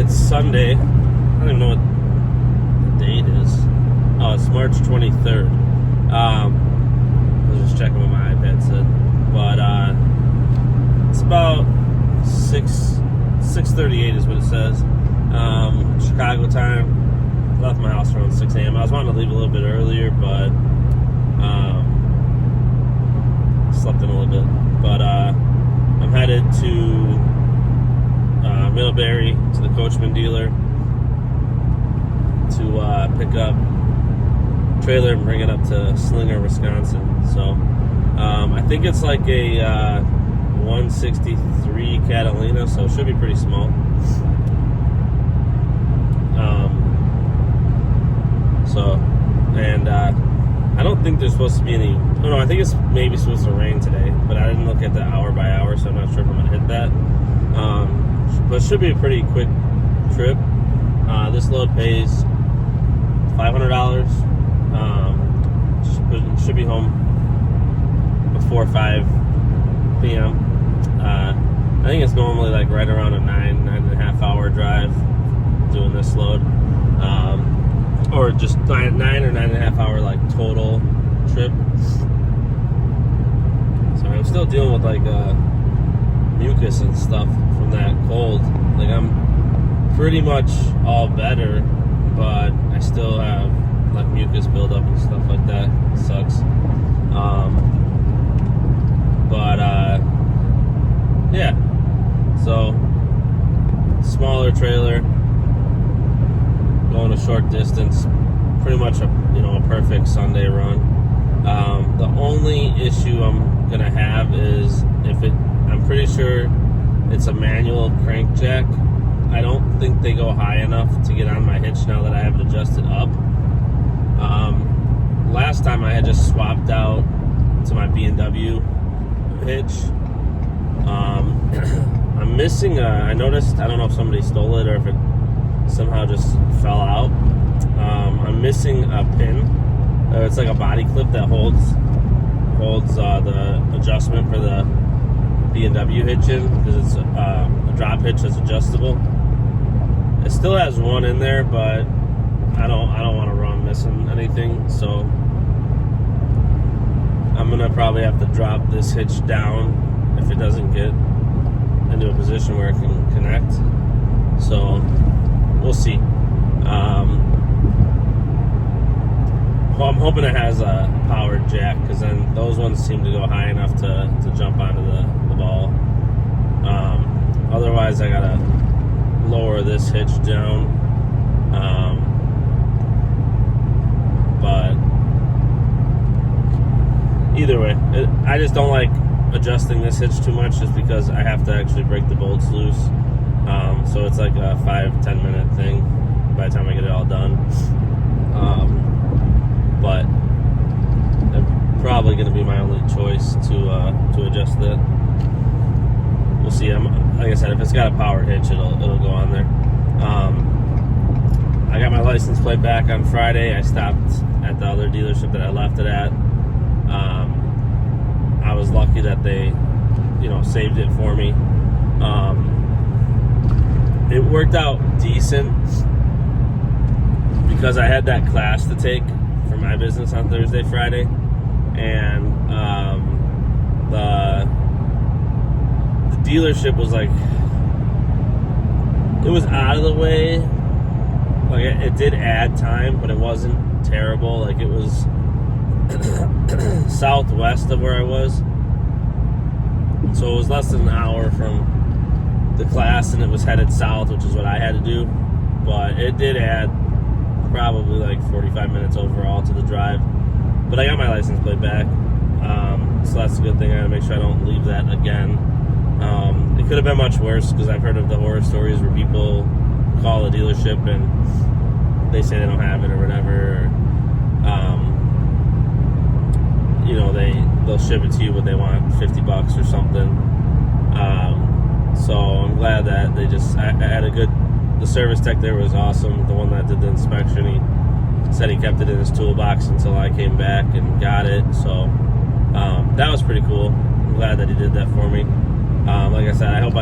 It's Sunday. I don't even know what the date is. Oh, it's March 23rd. I was just checking what my iPad said. But it's about 6:38 is what it says. Chicago time. Left my house around 6 a.m. I was wanting to leave a little bit earlier, but slept in a little bit. But I'm headed to Middlebury to the Coachman dealer to pick up trailer and bring it up to Slinger, Wisconsin. So I think it's like a 163 Catalina, so it should be pretty small. I don't think there's supposed to be any. Oh no, I think it's maybe supposed to rain today, but I didn't look at the hour by hour, so I'm not sure if I'm gonna hit that. But it should be a pretty quick trip. This load pays $500. Should be home before 5 p.m. I think it's normally like right around a 9.5 hour drive doing this load. Or just 9 or 9.5 hour like total trip. So I'm still dealing with like mucus and stuff from that cold. Like I'm pretty much all better, but I still have like mucus buildup and stuff like that. It sucks. Yeah. So smaller trailer, going a short distance, pretty much a perfect Sunday run. The only issue I'm gonna have is I'm pretty sure it's a manual crankjack. I don't think they go high enough to get on my hitch now that I have it adjusted up. Last time I had just swapped out to my B&W hitch. I'm missing I noticed, I don't know if somebody stole it or if it somehow just fell out. I'm missing a pin. It's like a body clip that holds the adjustment for the B&W hitch in, because it's a drop hitch that's adjustable. It still has one in there, but I don't want to run missing anything, so I'm gonna probably have to drop this hitch down if it doesn't get into a position where it can connect. So we'll see. Well, I'm hoping it has a powered jack, because then those ones seem to go high enough to jump onto the ball. Otherwise, I gotta lower this hitch down. But either way, I just don't like adjusting this hitch too much, just because I have to actually break the bolts loose. So it's like a 5-10 minute thing by the time I get it all done. But it's probably going to be my only choice to adjust that. We'll see. Like I said, if it's got a powered hitch, it'll go on there. I got my license plate back on Friday. I stopped at the other dealership that I left it at. I was lucky that they, saved it for me. It worked out decent because I had that class to take for my business on Thursday, Friday, and the dealership was like, it was out of the way. Like it did add time, but it wasn't terrible. Like it was southwest of where I was, so it was less than an hour from the class, and it was headed south, which is what I had to do. But it did add probably like 45 minutes overall to the drive. But I got my license plate back, so that's a good thing. I gotta make sure I don't leave that again. It could have been much worse, because I've heard of the horror stories where people call a dealership and they say they don't have it or whatever. They'll ship it to you, but they want $50 or something. So I'm glad that I had the service tech there was awesome. The one that did the inspection, he said he kept it in his toolbox until I came back and got it. So that was pretty cool. I'm glad that he did that for me. Like I said, I hope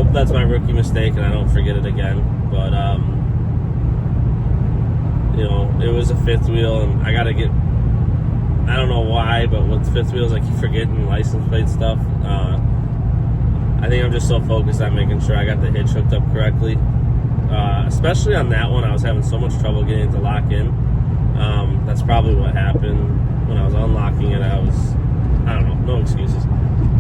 hope that's my rookie mistake and I don't forget it again. But it was a fifth wheel, and I gotta get. I don't know why, but with fifth wheels, I keep forgetting license plate stuff. I think I'm just so focused on making sure I got the hitch hooked up correctly. Especially on that one, I was having so much trouble getting it to lock in. That's probably what happened when I was unlocking it. I don't know, no excuses.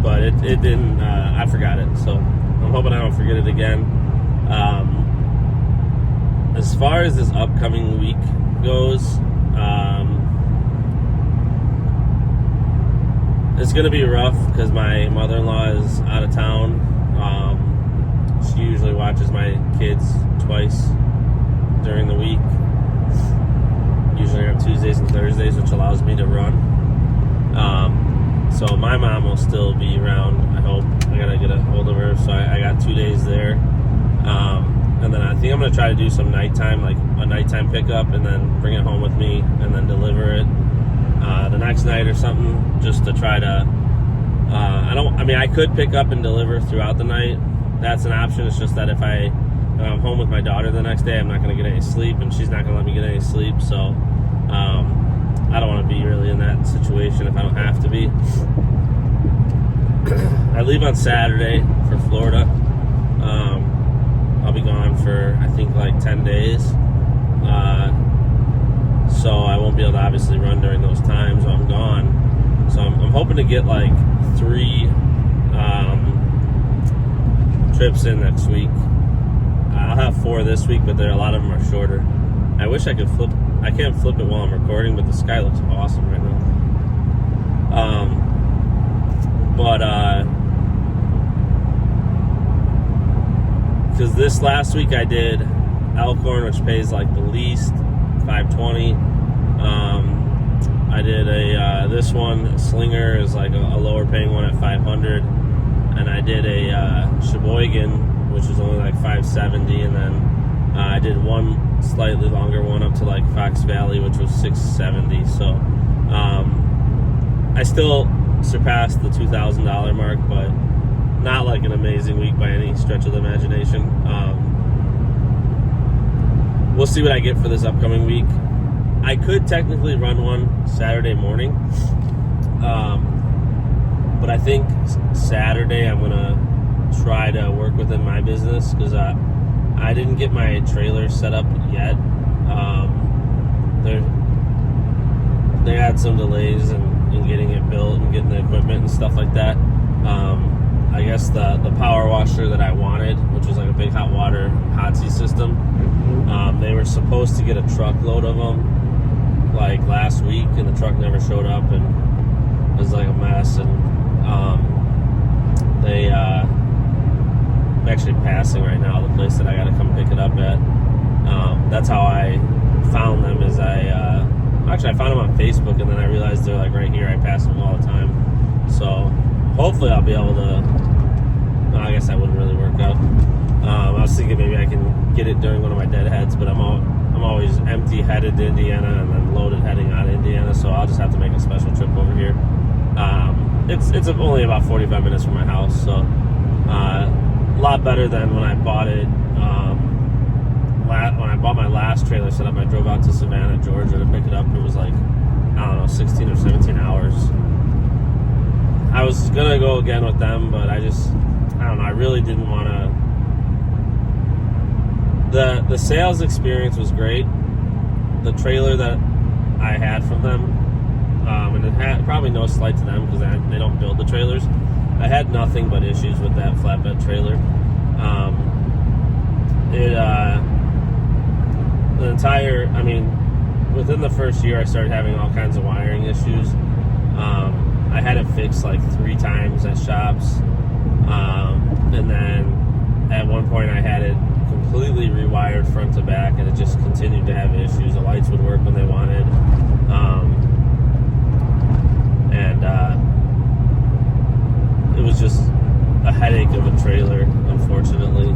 But it didn't, I forgot it. So I'm hoping I don't forget it again. As far as this upcoming week goes, it's going to be rough because my mother-in-law is out of town. She usually watches my kids twice during the week, usually on Tuesdays and Thursdays, which allows me to run. So my mom will still be around, I hope. I got to get a hold of her, so I got 2 days there. And then I think I'm going to try to do some nighttime, like a nighttime pickup, and then bring it home with me and then deliver it the next night or something, just to try to I could pick up and deliver throughout the night. That's an option. It's just that if I'm home with my daughter the next day, I'm not going to get any sleep, and she's not going to let me get any sleep. So I don't want to be really in that situation if I don't have to be. I leave on Saturday for Florida. I'll be gone for, I think, like 10 days. So I won't be able to obviously run during those times while I'm gone. So I'm hoping to get like 3 trips in next week. I'll have 4 this week, but a lot of them are shorter. I wish I could flip. I can't flip it while I'm recording, but the sky looks awesome right now. Because this last week I did Elkhorn, which pays like the least, $520. I did this one, Slinger, is like a lower paying one at $500, and I did a Sheboygan, which was only like $570, and then I did one slightly longer one up to like Fox Valley, which was $670. So I still surpassed the $2,000 mark, but not like an amazing week by any stretch of the imagination. We'll see what I get for this upcoming week. I could technically run one Saturday morning, but I think Saturday I'm going to try to work within my business, because I didn't get my trailer set up yet. They had some delays in getting it built and getting the equipment and stuff like that. I guess the power washer that I wanted, which was like a big hot water Hotsy system, they were supposed to get a truckload of them like last week, and the truck never showed up, and it was like a mess. And I'm actually passing right now the place that I got to come pick it up at. That's how I found them. Is I found them on Facebook, and then I realized they're like right here. I pass them all the time, so hopefully I'll be able to. No, I guess that wouldn't really work out. I was thinking maybe I can get it during one of my deadheads, but I'm always empty headed to Indiana and then loaded heading out of Indiana, so I'll just have to make a special trip over here. It's only about 45 minutes from my house, so a lot better than when I bought it. When I bought my last trailer setup, I drove out to Savannah, Georgia to pick it up. It was like, I don't know, 16 or 17 hours. I was gonna go again with them, but I don't know, I really didn't want to. The sales experience was great. The trailer that I had from them, and it had probably no slight to them because they don't build the trailers. I had nothing but issues with that flatbed trailer. Within the first year, I started having all kinds of wiring issues. I had it fixed like 3 times at shops. And then at one point I had it completely rewired front to back, and it just continued to have issues. The lights would work when they wanted. It was just a headache of a trailer, unfortunately.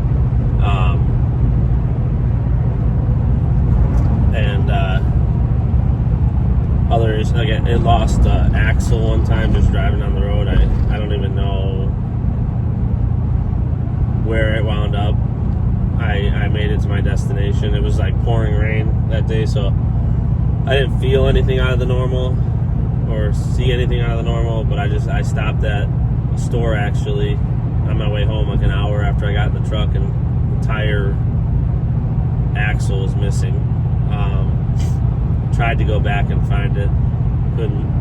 Others, again, it lost axle one time just driving down the road. I don't even know where it that day, so I didn't feel anything out of the normal or see anything out of the normal, but I stopped at a store actually on my way home, like an hour after I got in the truck, and the tire axle was missing. Tried to go back and find it, couldn't.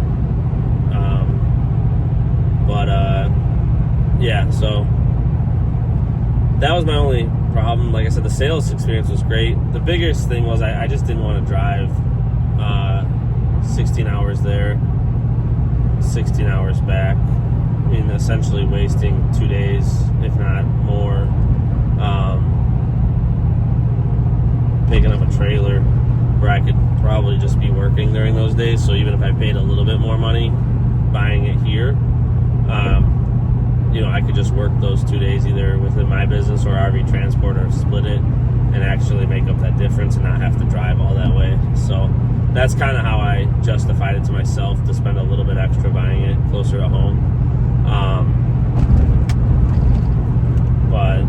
Yeah, so that was my only problem. Like I said, the sales experience was great. The biggest thing was I just didn't want to drive 16 hours there, 16 hours back. I mean, essentially wasting 2 days, if not more, picking up a trailer where I could probably just be working during those days. So even if I paid a little bit more money buying it here, I could just work those 2 days either within my business or RV Transport, or split it and actually make up that difference and not have to drive all that way. So that's kind of how I justified it to myself, to spend a little bit extra buying it closer to home. But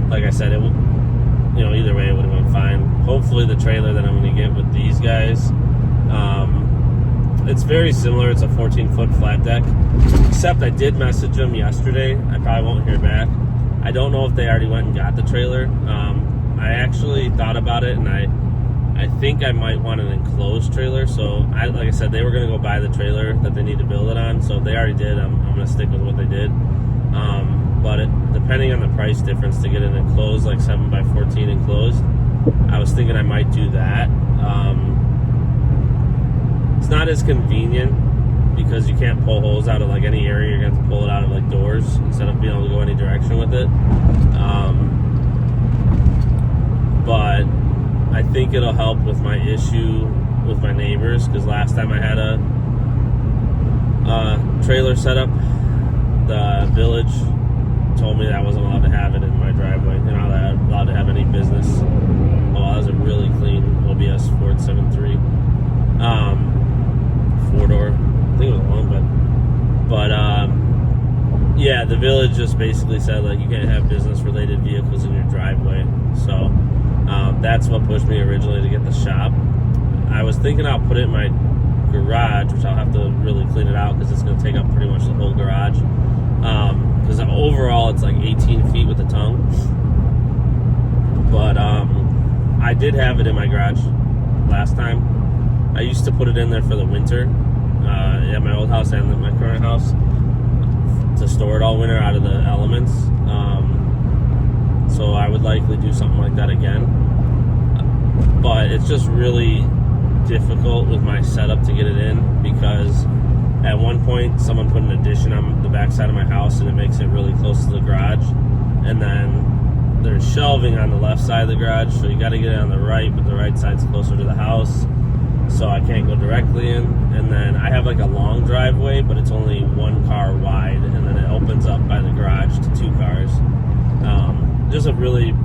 like I said, either way it would have been fine. Hopefully the trailer that I'm going to get with these guys, it's very similar. It's a 14-foot flat deck, except I did message them yesterday. I probably won't hear back. I don't know if they already went and got the trailer. I actually thought about it, and I think I might want an enclosed trailer. So like I said, they were going to go buy the trailer that they need to build it on. So if they already did, I'm going to stick with what they did. But depending on the price difference to get an enclosed, like 7x14 enclosed, I was thinking I might do that. It's not as convenient because you can't pull holes out of like any area. You're gonna have to pull it out of like doors instead of being able to go any direction with it. But I think it'll help with my issue with my neighbors, because last time I had a trailer set up, the village told me that I wasn't allowed to have it in my driveway. You're not allowed to have any business. Oh, that was a really clean OBS Ford 7.3. 4-door. I think it was a long bed. But, yeah, the village just basically said, like, you can't have business-related vehicles in your driveway. So, that's what pushed me originally to get the shop. I was thinking I'll put it in my garage, which I'll have to really clean it out because it's going to take up pretty much the whole garage. Because overall it's like 18 feet with the tongue. But I did have it in my garage last time. I used to put it in there for the winter at my old house and my current house, to store it all winter out of the elements. So I would likely do something like that again. But it's just really difficult with my setup to get it in, because at one point someone put an addition on the back side of my house and it makes it really close to the garage, and then there's shelving on the left side of the garage, so you got to get it on the right, but the right side's closer to the house, so I can't go directly in. And then I have like a long driveway, but it's only one car wide, and then it opens up by the garage to 2 cars. Just a really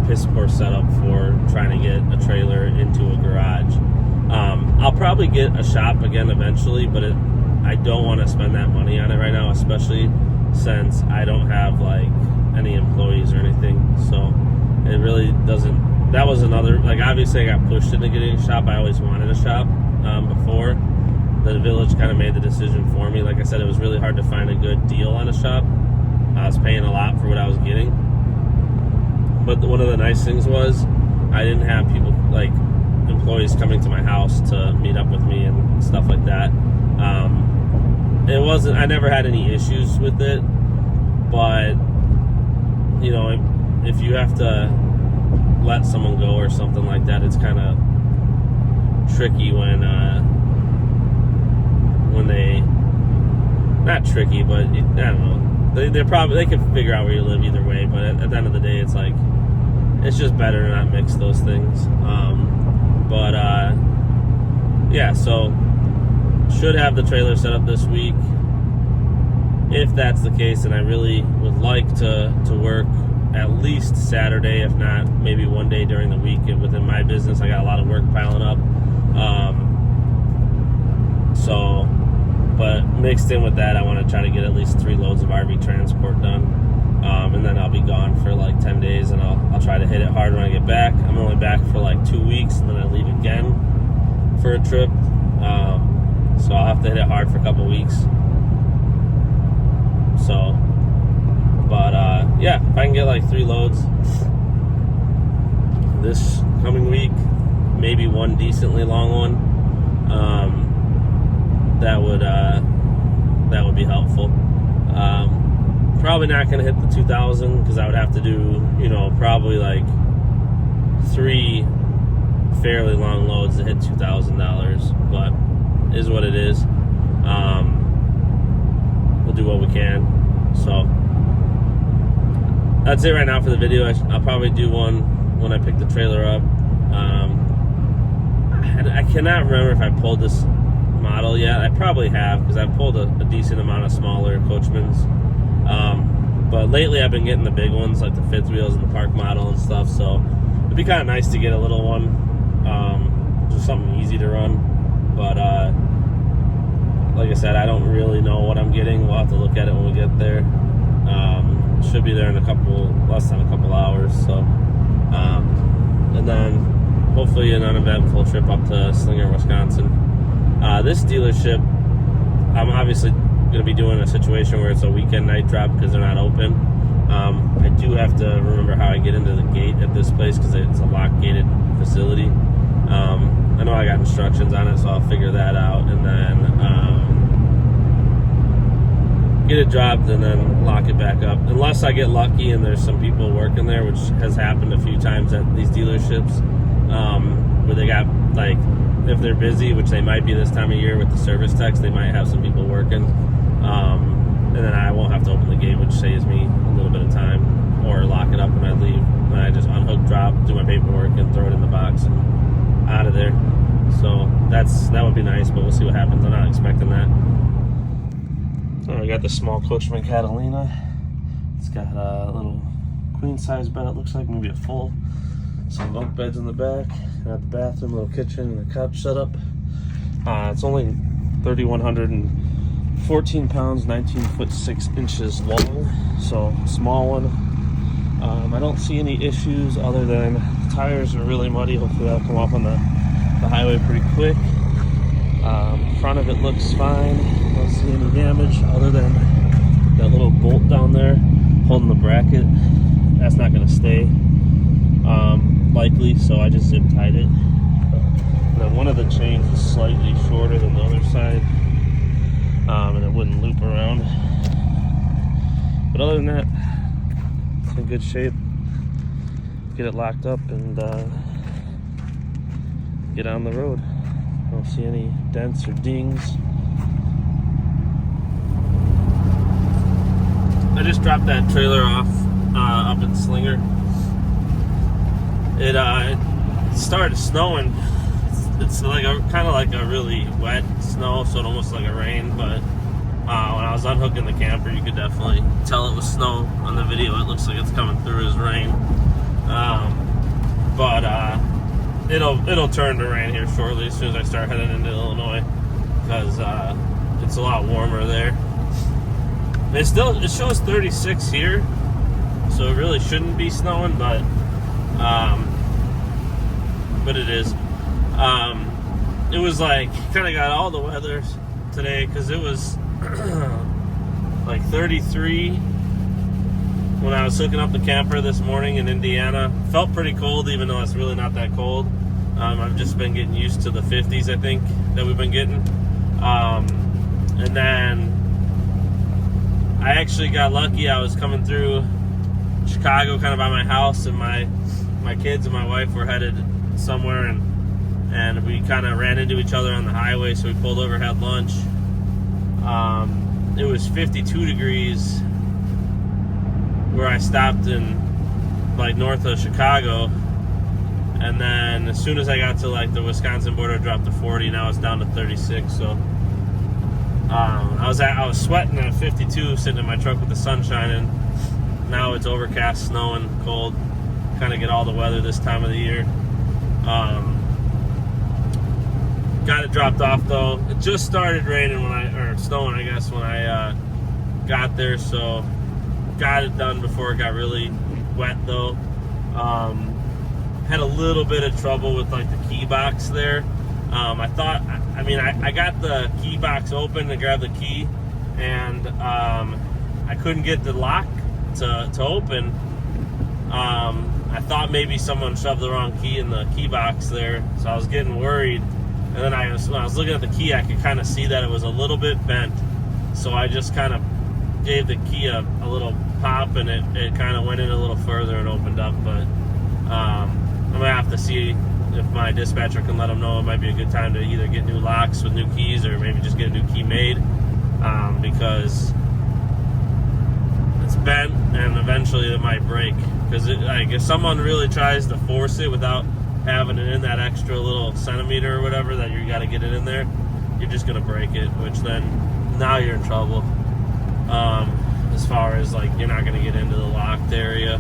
piss poor setup for trying to get a trailer into a garage. I'll probably get a shop again eventually, but I don't want to spend that money on it right now, especially since I don't have like any employees or anything. So it really doesn't. That was another, like, obviously I got pushed into getting a shop. I always wanted a shop before. The village kind of made the decision for me. Like I said, it was really hard to find a good deal on a shop. I was paying a lot for what I was getting. But one of the nice things was I didn't have people, like employees, coming to my house to meet up with me and stuff like that. It wasn't, I never had any issues with it, but if you have to let someone go or something like that, it's kind of tricky when they, not tricky, but I don't know, they can figure out where you live either way, but at the end of the day, it's like, it's just better to not mix those things. Yeah, so should have the trailer set up this week. If that's the case, then I really would like to work at least Saturday, if not maybe one day during the week within my business. I got a lot of work piling up. But mixed in with that, I want to try to get at least 3 loads of RV Transport done. And then I'll be gone for like 10 days, and I'll try to hit it hard when I get back. I'm only back for like 2 2 weeks, and then I leave again for a trip. So I'll have to hit it hard for a couple weeks. So, but yeah, if I can get like 3 loads this coming week, maybe one decently long one, that would be helpful. Probably not going to hit the 2,000 because I would have to do, probably like 3 fairly long loads to hit $2,000, but it is what it is. We'll do what we can. So that's it right now for the video. I'll probably do one when I pick the trailer up. I cannot remember if I pulled this model yet. I probably have, because I've pulled a decent amount of smaller Coachmans. But lately I've been getting the big ones, like the fifth wheels and the park model and stuff. So it'd be kind of nice to get a little one, just something easy to run. But like I said, I don't really know what I'm getting. We'll have to look at it when we get there. Should be there in less than a couple hours. So, and then hopefully an uneventful trip up to Slinger, Wisconsin. This dealership, I'm obviously going to be doing a situation where it's a weekend night drop because they're not open. I do have to remember how I get into the gate at this place because it's a lock gated facility. I know I got instructions on it, so I'll figure that out, and then get it dropped and then lock it back up. Unless I get lucky and there's some people working there, which has happened a few times at these dealerships, where they got, like, if they're busy, which they might be this time of year with the service techs, they might have some people working. And then I won't have to open the gate, which saves me a little bit of time, or lock it up when I leave. And I just unhook, drop, do my paperwork, and throw it in the box and out of there. So that would be nice, but we'll see what happens. I'm not expecting that. Oh, I got the small Coachman Catalina. It's got a little queen size bed, it looks like, maybe a full. Some bunk beds in the back. Got the bathroom, little kitchen, and a couch setup. It's only 3,114 pounds, 19 foot 6 inches long, so small one. I don't see any issues other than the tires are really muddy. Hopefully that'll come off on the highway pretty quick. Front of it looks fine. Don't see any damage other than that little bolt down there holding the bracket. That's not going to stay, likely, so I just zip tied it. And then one of the chains is slightly shorter than the other side, and it wouldn't loop around. But other than that, it's in good shape. Get it locked up and get on the road. I don't see any dents or dings. I just dropped that trailer off up in Slinger. It started snowing. It's like kind of like a really wet snow, so it almost like a rain. But when I was unhooking the camper, you could definitely tell it was snow on the video. It looks like it's coming through as rain. But it'll turn to rain here shortly as soon as I start heading into Illinois, because it's a lot warmer there. It shows 36 here, so it really shouldn't be snowing, but it is. It was like kind of got all the weather today because it was like 33 when I was hooking up the camper this morning in Indiana. Felt pretty cold, even though it's really not that cold. I've just been getting used to the 50s, I think, that we've been getting. And then I actually got lucky. I was coming through Chicago kind of by my house, and my kids and my wife were headed somewhere, and we kind of ran into each other on the highway, so we pulled over, had lunch. It was 52 degrees where I stopped in, like, north of Chicago, and then as soon as I got to, like, the Wisconsin border, it dropped to 40. Now it's down to 36. So I was sweating at 52 sitting in my truck with the sun shining. Now it's overcast, snowing, cold. Kind of get all the weather this time of the year. Got it dropped off though. It just started raining or snowing, I guess, when I got there. So got it done before it got really wet though. had a little bit of trouble with like the key box there. I thought, I got the key box open to grab the key, and I couldn't get the lock to open. I thought maybe someone shoved the wrong key in the key box there, so I was getting worried. And then when I was looking at the key, I could kind of see that it was a little bit bent. So I just kind of gave the key a little pop, and it kind of went in a little further and opened up. But I'm going to have to see if my dispatcher can let them know it might be a good time to either get new locks with new keys or maybe just get a new key made, because it's bent and eventually it might break. Because if someone really tries to force it without having it in that extra little centimeter or whatever that you got to get it in there, you're just going to break it, which then now you're in trouble. As far as like you're not going to get into the locked area.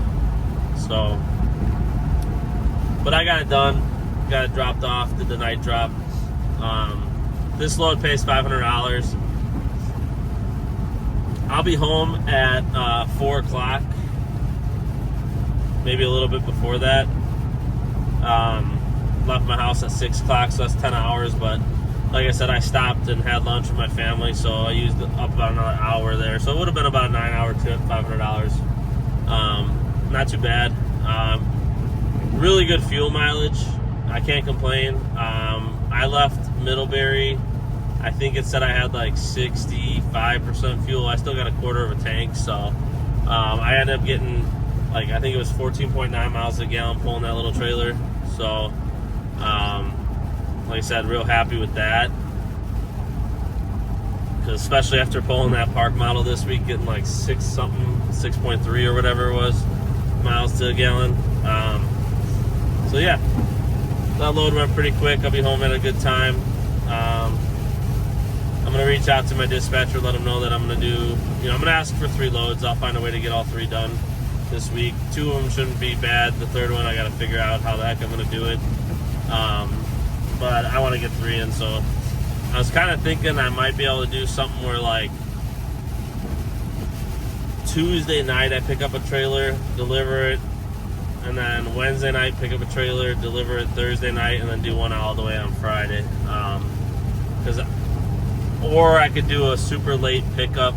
So, but I got it done, got it dropped off, did the night drop. This load pays $500. I'll be home at 4 o'clock, maybe a little bit before that. Left my house at 6 o'clock, so that's 10 hours. But like I said, I stopped and had lunch with my family, so I used up about another hour there. So it would have been about a 9-hour trip, $500. Not too bad. Really good fuel mileage. I can't complain. I left Middlebury. I think it said I had like 65% fuel. I still got a quarter of a tank, so I ended up getting like, I think it was 14.9 miles a gallon pulling that little trailer. So like I said, real happy with that, because especially after pulling that park model this week, getting like 6.3 or whatever it was miles to a gallon. So yeah, that load went pretty quick. I'll be home at a good time. I'm going to reach out to my dispatcher, let them know that I'm going to do, I'm going to ask for 3 loads. I'll find a way to get all 3 done this week. 2 of them shouldn't be bad. The third one, I got to figure out how the heck I'm going to do it. But I want to get 3 in, so I was kind of thinking I might be able to do something where like Tuesday night I pick up a trailer, deliver it, and then Wednesday night pick up a trailer, deliver it Thursday night, and then do one all the way on Friday. Or I could do a super late pickup.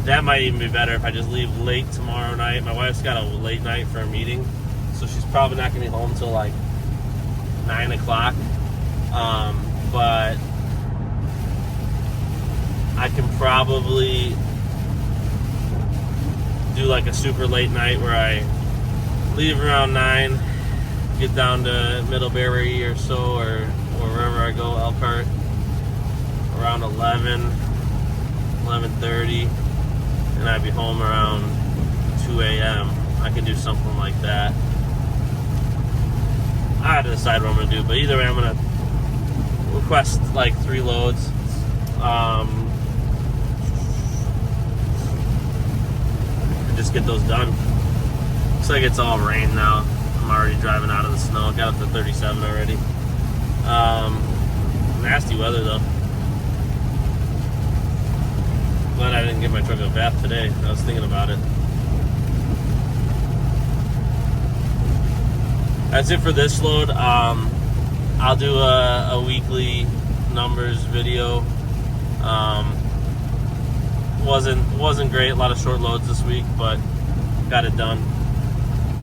That might even be better if I just leave late tomorrow night. My wife's got a late night for a meeting, so she's probably not going to be home till like 9 o'clock. But I can probably do like a super late night where I leave around 9, get down to Middlebury or so, or wherever I go, Elkhart, around 11:30, and I'd be home around 2 a.m. I can do something like that. I have to decide what I'm going to do, but either way, I'm going to request like 3 loads. And just get those done. Looks like it's all rain now. I'm already driving out of the snow. Got up to 37 already. Nasty weather though. Glad I didn't get my truck a bath today. I was thinking about it. That's it for this load. I'll do a weekly numbers video. Wasn't great. A lot of short loads this week, but got it done.